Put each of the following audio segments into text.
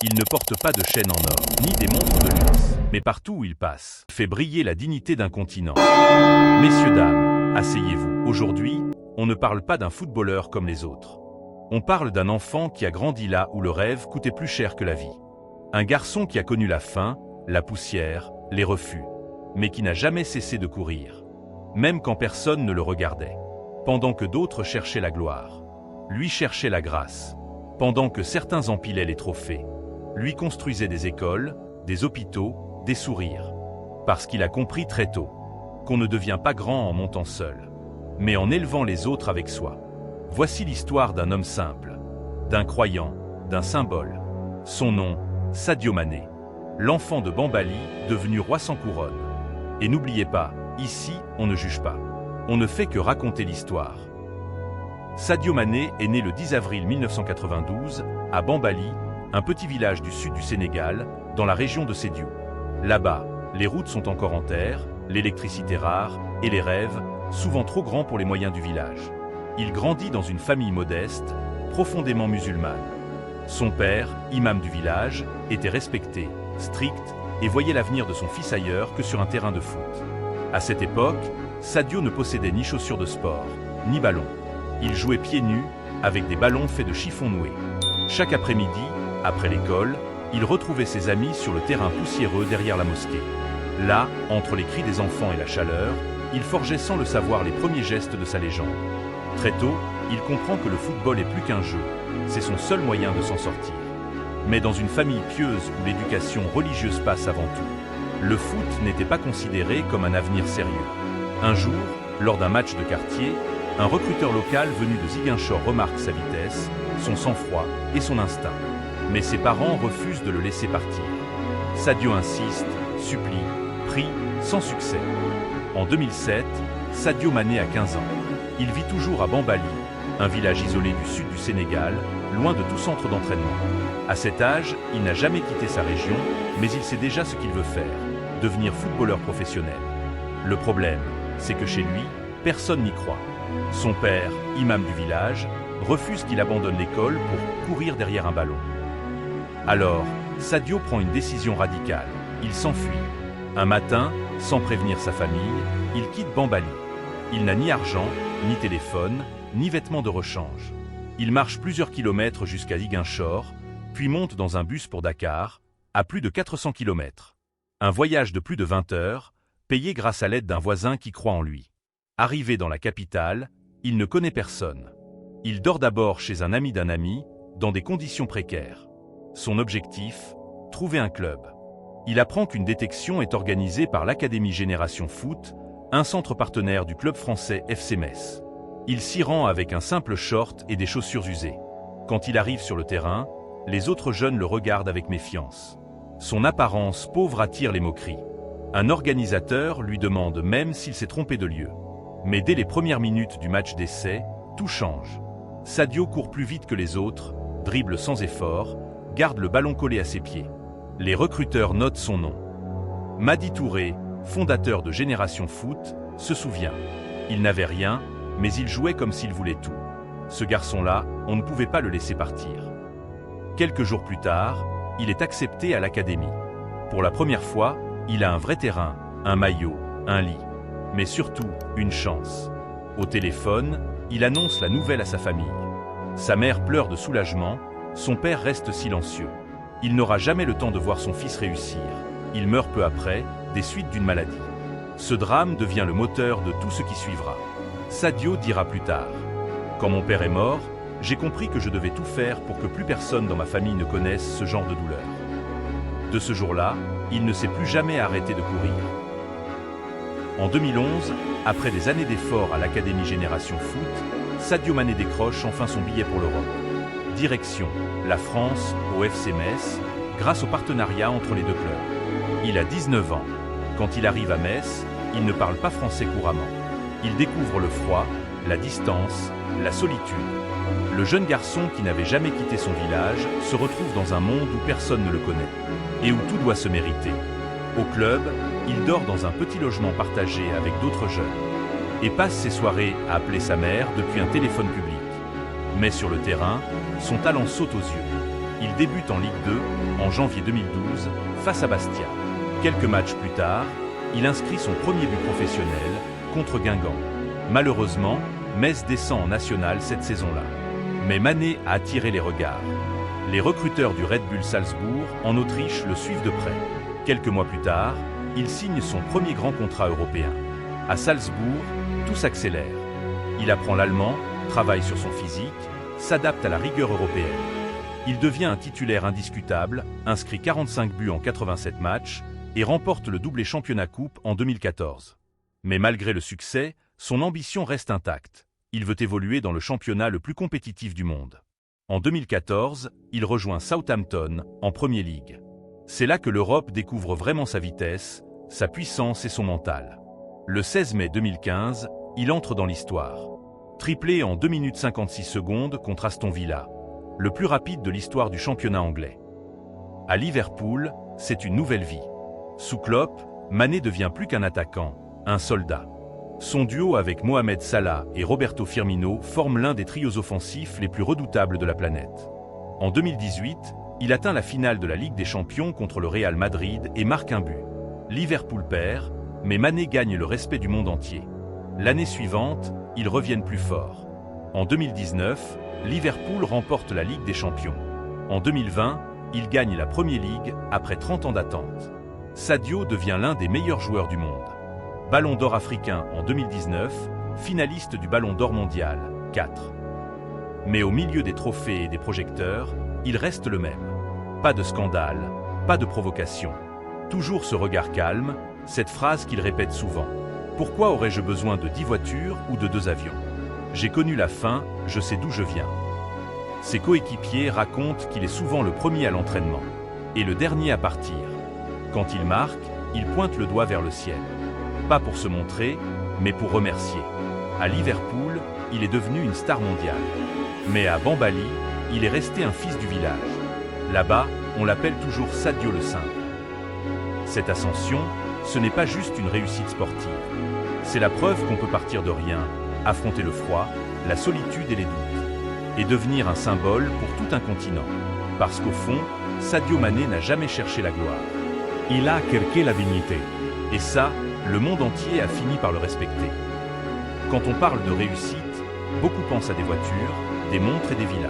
Il ne porte pas de chaîne en or, ni des montres de luxe. Mais partout où il passe, il fait briller la dignité d'un continent. Messieurs, dames, asseyez-vous. Aujourd'hui, on ne parle pas d'un footballeur comme les autres. On parle d'un enfant qui a grandi là où le rêve coûtait plus cher que la vie. Un garçon qui a connu la faim, la poussière, les refus, mais qui n'a jamais cessé de courir. Même quand personne ne le regardait. Pendant que d'autres cherchaient la gloire. Lui cherchait la grâce. Pendant que certains empilaient les trophées. Lui construisait des écoles, des hôpitaux, des sourires. Parce qu'il a compris très tôt qu'on ne devient pas grand en montant seul, mais en élevant les autres avec soi. Voici l'histoire d'un homme simple, d'un croyant, d'un symbole. Son nom, Sadio Mané, l'enfant de Bambali, devenu roi sans couronne. Et n'oubliez pas, ici, on ne juge pas. On ne fait que raconter l'histoire. Sadio Mané est né le 10 avril 1992, à Bambali, un petit village du sud du Sénégal, dans la région de Sédhiou. Là-bas, les routes sont encore en terre, l'électricité rare, et les rêves, souvent trop grands pour les moyens du village. Il grandit dans une famille modeste, profondément musulmane. Son père, imam du village, était respecté, strict, et voyait l'avenir de son fils ailleurs que sur un terrain de foot. À cette époque, Sadio ne possédait ni chaussures de sport, ni ballon. Il jouait pieds nus, avec des ballons faits de chiffon noué. Chaque après-midi, après l'école, il retrouvait ses amis sur le terrain poussiéreux derrière la mosquée. Là, entre les cris des enfants et la chaleur, il forgeait sans le savoir les premiers gestes de sa légende. Très tôt, il comprend que le football est plus qu'un jeu, c'est son seul moyen de s'en sortir. Mais dans une famille pieuse où l'éducation religieuse passe avant tout, le foot n'était pas considéré comme un avenir sérieux. Un jour, lors d'un match de quartier, un recruteur local venu de Ziguinchor remarque sa vitesse, son sang-froid et son instinct. Mais ses parents refusent de le laisser partir. Sadio insiste, supplie, prie, sans succès. En 2007, Sadio Mané a 15 ans. Il vit toujours à Bambali, un village isolé du sud du Sénégal, loin de tout centre d'entraînement. À cet âge, il n'a jamais quitté sa région, mais il sait déjà ce qu'il veut faire, devenir footballeur professionnel. Le problème, c'est que chez lui, personne n'y croit. Son père, imam du village, refuse qu'il abandonne l'école pour courir derrière un ballon. Alors, Sadio prend une décision radicale. Il s'enfuit. Un matin, sans prévenir sa famille, il quitte Bambali. Il n'a ni argent, ni téléphone, ni vêtements de rechange. Il marche plusieurs kilomètres jusqu'à Ziguinchor, puis monte dans un bus pour Dakar, à plus de 400 kilomètres. Un voyage de plus de 20 heures, payé grâce à l'aide d'un voisin qui croit en lui. Arrivé dans la capitale, il ne connaît personne. Il dort d'abord chez un ami d'un ami, dans des conditions précaires. Son objectif, trouver un club. Il apprend qu'une détection est organisée par l'Académie Génération Foot, un centre partenaire du club français FC Metz. Il s'y rend avec un simple short et des chaussures usées. Quand il arrive sur le terrain, les autres jeunes le regardent avec méfiance. Son apparence pauvre attire les moqueries. Un organisateur lui demande même s'il s'est trompé de lieu. Mais dès les premières minutes du match d'essai, tout change. Sadio court plus vite que les autres, dribble sans effort, garde le ballon collé à ses pieds. Les recruteurs notent son nom. Madi Touré, fondateur de Génération Foot, se souvient. Il n'avait rien, mais il jouait comme s'il voulait tout. Ce garçon-là, on ne pouvait pas le laisser partir. Quelques jours plus tard, il est accepté à l'académie. Pour la première fois, il a un vrai terrain, un maillot, un lit. Mais surtout, une chance. Au téléphone, il annonce la nouvelle à sa famille. Sa mère pleure de soulagement, son père reste silencieux. Il n'aura jamais le temps de voir son fils réussir. Il meurt peu après, des suites d'une maladie. Ce drame devient le moteur de tout ce qui suivra. Sadio dira plus tard: « Quand mon père est mort, j'ai compris que je devais tout faire pour que plus personne dans ma famille ne connaisse ce genre de douleur. » De ce jour-là, il ne s'est plus jamais arrêté de courir. En 2011, après des années d'efforts à l'Académie Génération Foot, Sadio Mané décroche enfin son billet pour l'Europe. Direction, la France, au FC Metz, grâce au partenariat entre les deux clubs. Il a 19 ans. Quand il arrive à Metz, il ne parle pas français couramment. Il découvre le froid, la distance, la solitude. Le jeune garçon qui n'avait jamais quitté son village se retrouve dans un monde où personne ne le connaît et où tout doit se mériter. Au club, il dort dans un petit logement partagé avec d'autres jeunes et passe ses soirées à appeler sa mère depuis un téléphone public. Mais sur le terrain, son talent saute aux yeux. Il débute en Ligue 2, en janvier 2012 face à Bastia. Quelques matchs plus tard, il inscrit son premier but professionnel contre Guingamp. Malheureusement, Metz descend en national cette saison-là. Mais Mané a attiré les regards. Les recruteurs du Red Bull Salzbourg en Autriche le suivent de près. Quelques mois plus tard, il signe son premier grand contrat européen. À Salzbourg, tout s'accélère. Il apprend l'allemand, travaille sur son physique, s'adapte à la rigueur européenne. Il devient un titulaire indiscutable, inscrit 45 buts en 87 matchs et remporte le doublé championnat-coupe en 2014. Mais malgré le succès, son ambition reste intacte. Il veut évoluer dans le championnat le plus compétitif du monde. En 2014, il rejoint Southampton en Premier League. C'est là que l'Europe découvre vraiment sa vitesse, sa puissance et son mental. Le 16 mai 2015, il entre dans l'histoire. Triplé en 2 minutes 56 secondes contre Aston Villa, le plus rapide de l'histoire du championnat anglais. À Liverpool, c'est une nouvelle vie. Sous Klopp, Mané devient plus qu'un attaquant, un soldat. Son duo avec Mohamed Salah et Roberto Firmino forme l'un des trios offensifs les plus redoutables de la planète. En 2018, il atteint la finale de la Ligue des Champions contre le Real Madrid et marque un but. Liverpool perd, mais Mané gagne le respect du monde entier. L'année suivante, ils reviennent plus forts. En 2019, Liverpool remporte la Ligue des Champions. En 2020, il gagne la Premier League après 30 ans d'attente. Sadio devient l'un des meilleurs joueurs du monde. Ballon d'or africain en 2019, finaliste du Ballon d'or mondial, 4. Mais au milieu des trophées et des projecteurs, il reste le même. Pas de scandale, pas de provocation. Toujours ce regard calme, cette phrase qu'il répète souvent. Pourquoi aurais-je besoin de 10 voitures ou de 2 avions? J'ai connu la faim, je sais d'où je viens. Ses coéquipiers racontent qu'il est souvent le premier à l'entraînement et le dernier à partir. Quand il marque, il pointe le doigt vers le ciel. Pas pour se montrer, mais pour remercier. À Liverpool, il est devenu une star mondiale. Mais à Bambali, il est resté un fils du village. Là-bas, on l'appelle toujours Sadio le Simple. Cette ascension, ce n'est pas juste une réussite sportive. C'est la preuve qu'on peut partir de rien, affronter le froid, la solitude et les doutes, et devenir un symbole pour tout un continent. Parce qu'au fond, Sadio Mané n'a jamais cherché la gloire. Il a cherché la dignité. Et ça, le monde entier a fini par le respecter. Quand on parle de réussite, beaucoup pensent à des voitures, des montres et des villas.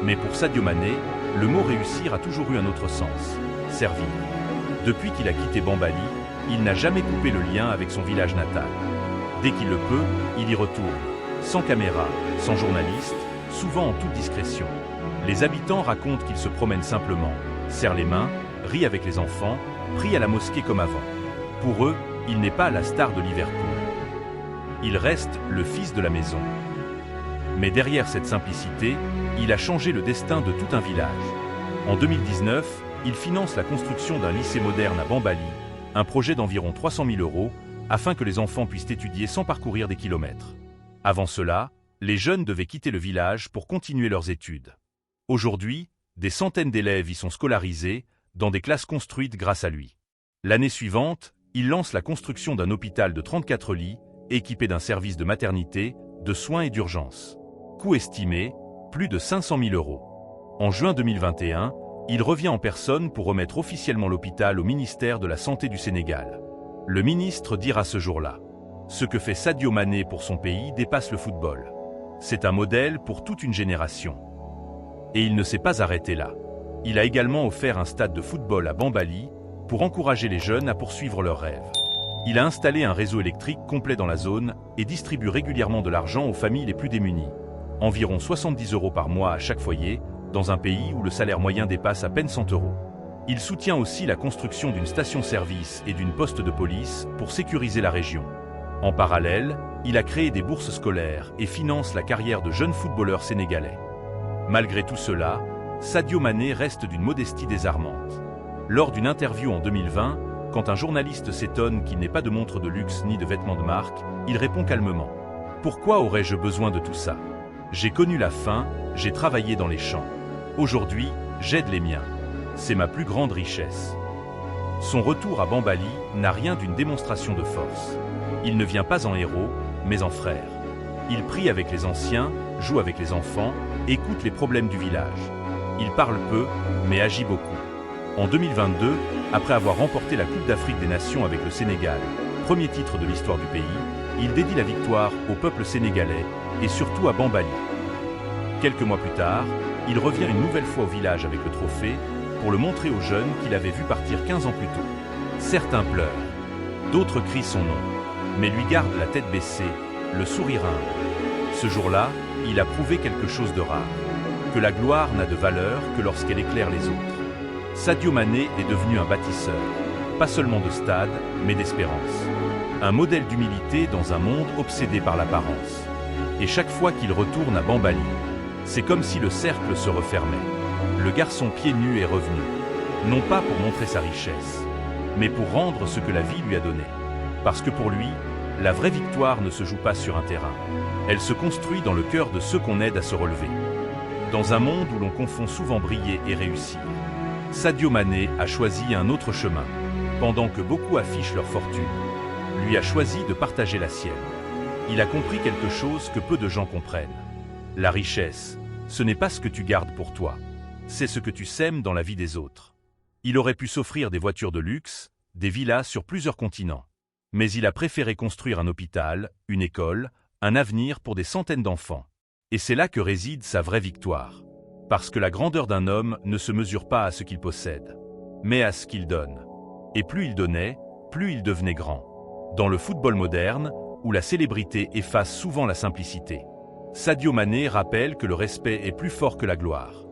Mais pour Sadio Mané, le mot réussir a toujours eu un autre sens, servir. Depuis qu'il a quitté Bambali, il n'a jamais coupé le lien avec son village natal. Dès qu'il le peut, il y retourne, sans caméra, sans journaliste, souvent en toute discrétion. Les habitants racontent qu'il se promène simplement, serre les mains, rit avec les enfants, prie à la mosquée comme avant. Pour eux, il n'est pas la star de Liverpool. Il reste le fils de la maison. Mais derrière cette simplicité, il a changé le destin de tout un village. En 2019, il finance la construction d'un lycée moderne à Bambali, un projet d'environ 300 000 €, afin que les enfants puissent étudier sans parcourir des kilomètres. Avant cela, les jeunes devaient quitter le village pour continuer leurs études. Aujourd'hui, des centaines d'élèves y sont scolarisés, dans des classes construites grâce à lui. L'année suivante, il lance la construction d'un hôpital de 34 lits, équipé d'un service de maternité, de soins et d'urgence. Coût estimé, plus de 500 000 €. En juin 2021, il revient en personne pour remettre officiellement l'hôpital au ministère de la Santé du Sénégal. Le ministre dira ce jour-là: ce que fait Sadio Mané pour son pays dépasse le football. C'est un modèle pour toute une génération. Et il ne s'est pas arrêté là. Il a également offert un stade de football à Bambali pour encourager les jeunes à poursuivre leurs rêves. Il a installé un réseau électrique complet dans la zone et distribue régulièrement de l'argent aux familles les plus démunies. Environ 70 € par mois à chaque foyer, dans un pays où le salaire moyen dépasse à peine 100 €. Il soutient aussi la construction d'une station-service et d'une poste de police pour sécuriser la région. En parallèle, il a créé des bourses scolaires et finance la carrière de jeunes footballeurs sénégalais. Malgré tout cela, Sadio Mané reste d'une modestie désarmante. Lors d'une interview en 2020, quand un journaliste s'étonne qu'il n'ait pas de montre de luxe ni de vêtements de marque, il répond calmement: « Pourquoi aurais-je besoin de tout ça? J'ai connu la faim, j'ai travaillé dans les champs. Aujourd'hui, j'aide les miens. C'est ma plus grande richesse. » Son retour à Bambali n'a rien d'une démonstration de force. Il ne vient pas en héros, mais en frère. Il prie avec les anciens, joue avec les enfants, écoute les problèmes du village. Il parle peu, mais agit beaucoup. En 2022, après avoir remporté la Coupe d'Afrique des Nations avec le Sénégal, premier titre de l'histoire du pays, il dédie la victoire au peuple sénégalais et surtout à Bambali. Quelques mois plus tard, il revient une nouvelle fois au village avec le trophée pour le montrer aux jeunes qu'il avait vu partir 15 ans plus tôt. Certains pleurent, d'autres crient son nom, mais lui gardent la tête baissée, le sourire humble. Ce jour-là, il a prouvé quelque chose de rare, que la gloire n'a de valeur que lorsqu'elle éclaire les autres. Sadio Mané est devenu un bâtisseur, pas seulement de stade, mais d'espérance. Un modèle d'humilité dans un monde obsédé par l'apparence. Et chaque fois qu'il retourne à Bambali, c'est comme si le cercle se refermait. Le garçon pieds nus est revenu, non pas pour montrer sa richesse, mais pour rendre ce que la vie lui a donné. Parce que pour lui, la vraie victoire ne se joue pas sur un terrain. Elle se construit dans le cœur de ceux qu'on aide à se relever. Dans un monde où l'on confond souvent briller et réussir, Sadio Mané a choisi un autre chemin. Pendant que beaucoup affichent leur fortune, lui a choisi de partager la sienne. Il a compris quelque chose que peu de gens comprennent. La richesse, ce n'est pas ce que tu gardes pour toi, c'est ce que tu sèmes dans la vie des autres. Il aurait pu s'offrir des voitures de luxe, des villas sur plusieurs continents. Mais il a préféré construire un hôpital, une école, un avenir pour des centaines d'enfants. Et c'est là que réside sa vraie victoire. Parce que la grandeur d'un homme ne se mesure pas à ce qu'il possède, mais à ce qu'il donne. Et plus il donnait, plus il devenait grand. Dans le football moderne, où la célébrité efface souvent la simplicité, Sadio Mané rappelle que le respect est plus fort que la gloire,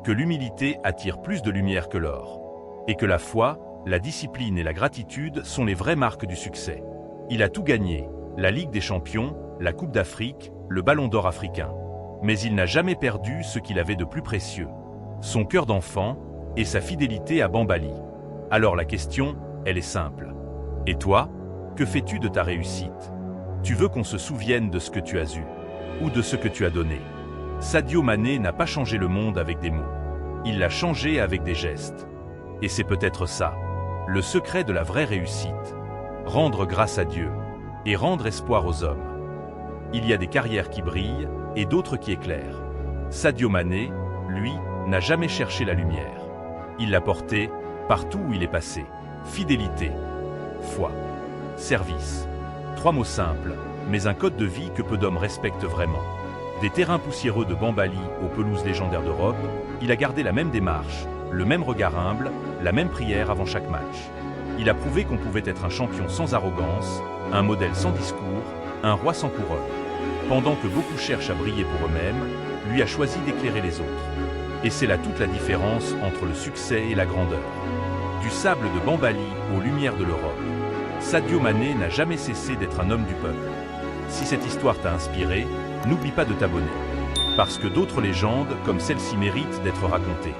que l'humilité attire plus de lumière que l'or, et que la foi, la discipline et la gratitude sont les vraies marques du succès. Il a tout gagné, la Ligue des Champions, la Coupe d'Afrique, le Ballon d'Or africain. Mais il n'a jamais perdu ce qu'il avait de plus précieux, son cœur d'enfant et sa fidélité à Bambali. Alors la question, elle est simple. Et toi, que fais-tu de ta réussite? Tu veux qu'on se souvienne de ce que tu as eu, ou de ce que tu as donné? Sadio Mané n'a pas changé le monde avec des mots. Il l'a changé avec des gestes. Et c'est peut-être ça, le secret de la vraie réussite. Rendre grâce à Dieu, et rendre espoir aux hommes. Il y a des carrières qui brillent, et d'autres qui éclairent. Sadio Mané, lui, n'a jamais cherché la lumière. Il l'a portée partout où il est passé. Fidélité, foi, service. 3 mots simples, mais un code de vie que peu d'hommes respectent vraiment. Des terrains poussiéreux de Bambali aux pelouses légendaires d'Europe, il a gardé la même démarche, le même regard humble, la même prière avant chaque match. Il a prouvé qu'on pouvait être un champion sans arrogance, un modèle sans discours, un roi sans couronne. Pendant que beaucoup cherchent à briller pour eux-mêmes, lui a choisi d'éclairer les autres. Et c'est là toute la différence entre le succès et la grandeur. Du sable de Bambali aux lumières de l'Europe, Sadio Mané n'a jamais cessé d'être un homme du peuple. Si cette histoire t'a inspiré, n'oublie pas de t'abonner. Parce que d'autres légendes comme celle-ci méritent d'être racontées.